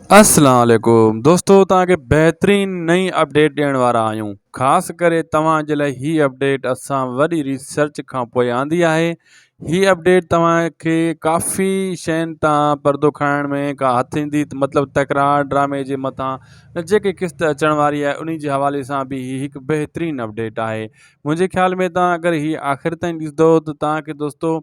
अस्सलाम वालेकुम दोस्तों, तव्हांखे बहितरीन नई अपडेट ॾियण वारा आहियूं। ख़ासि करे तव्हांजे लाइ हीअ अपडेट असां वॾी रिसर्च खां पोइ आंदी आहे। हीअ अपडेट तव्हांखे काफ़ी शयुनि तां पर्दो खणण में का हथ ईंदी, मतिलबु तकरार ड्रामे जे मथां जेके क़िस्त अचण वारी आहे उन जे हवाले सां बि हीअ हिकु बहितरीन अपडेट आहे। मुंहिंजे ख़्याल में तव्हां अगरि हीअ आख़िर ताईं ॾिसंदो त तव्हांखे दोस्तो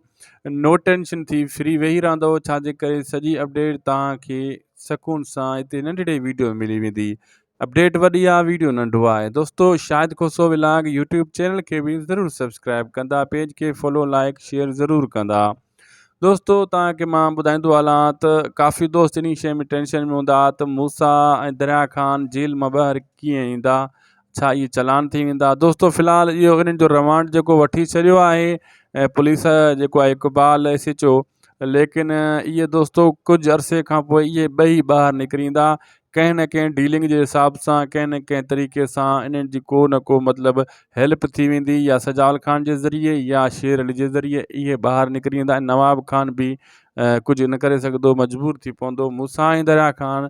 नो टेंशन थी फ्री वेही रहंदो, छाजे करे सॼी अपडेट तव्हांखे सकून सां हिते नंढिड़े वीडियो में मिली वेंदी। अपडेट वॾी आहे, वीडियो नंढो आहे। दोस्तो शाहिद खोसो व्लॉग यूट्यूब चैनल खे बि ज़रूरु सब्सक्राइब कंदा, पेज खे फॉलो लाइक शेयर ज़रूरु कंदा। दोस्तो तव्हांखे मां ॿुधाईंदो हलां त काफ़ी दोस्त इन शइ में टेंशन में हूंदा त मूसा ऐं दरिया ख़ान जेल मां ॿाहिरि कीअं ईंदा, छा इहे चलान थी वेंदा। दोस्तो फ़िलहालु इहो इन्हनि जो रिमांड जेको वठी छॾियो आहे ऐं पुलिस जेको आहे इक़बाल SHO, लेकिन इहे दोस्तो कुझु अरसे खां पोइ इहे ॿई ॿाहिरि निकिरी ईंदा। कंहिं न कंहिं डीलिंग जे हिसाब सां, कंहिं न कंहिं तरीक़े सां इन्हनि जी को न को मतिलबु हेल्प थी वेंदी, या सजाल ख़ान जे ज़रिए या शेर अली जे ज़रिए इहे ॿाहिरि निकिरी ईंदा। नवाब ख़ान बि कुझु न करे सघंदो, मजबूर थी पवंदो। मूसा ऐं दरिया ख़ान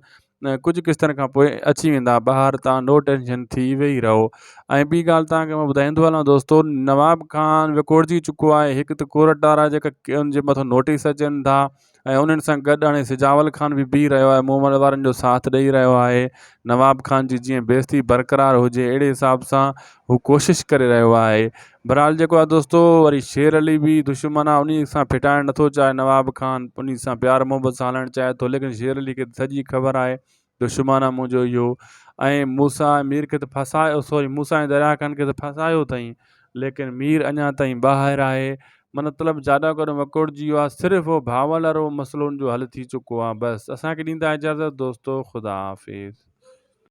कुझु क़िस्तनि खां पोइ अची वेंदा ॿाहिरि। तव्हां नो टेंशन थी वेही रहो। ऐं ॿी ॻाल्हि तव्हांखे मां ॿुधाईंदो हलां दोस्तो, नवाब ख़ान विकोड़जी चुको आहे। हिकु त कोर्ट वारा जेका उनजे मथां नोटिस अचनि था, ऐं उन्हनि सां गॾु हाणे सिजावल ख़ान बि बीह रहियो आहे, मूमल वारनि जो साथ ॾेई रहियो आहे। नवाब ख़ान जी जीअं बेइज़ती बरक़रार हुजे अहिड़े हिसाब सां हू कोशिशि करे रहियो आहे। बहरहाल जेको आहे दोस्तो, वरी शेर अली बि दुश्मन आहे, उन सां फिटाइणु नथो चाहे। नवाब ख़ान उन सां प्यार मोहबत सां हलणु चाहे थो, लेकिन शेर अली खे सॼी ख़बर आहे दुश्मन आहे मुंहिंजो इहो। ऐं मूसा ऐं मीर खे त फसायो, सॉरी मूसा ऐं दरिया ख़ान खे त फसायो अथई, लेकिन मीर अञा ताईं ॿाहिरि आहे। मतिलबु जाॾा गॾु वकोड़जी वियो आहे। सिर्फ़ु उहो भावल वारो मसइलो जो हल थी चुको आहे। बसि असांखे ॾींदा इजाज़त दोस्तो, ख़ुदा हाफ़िज़।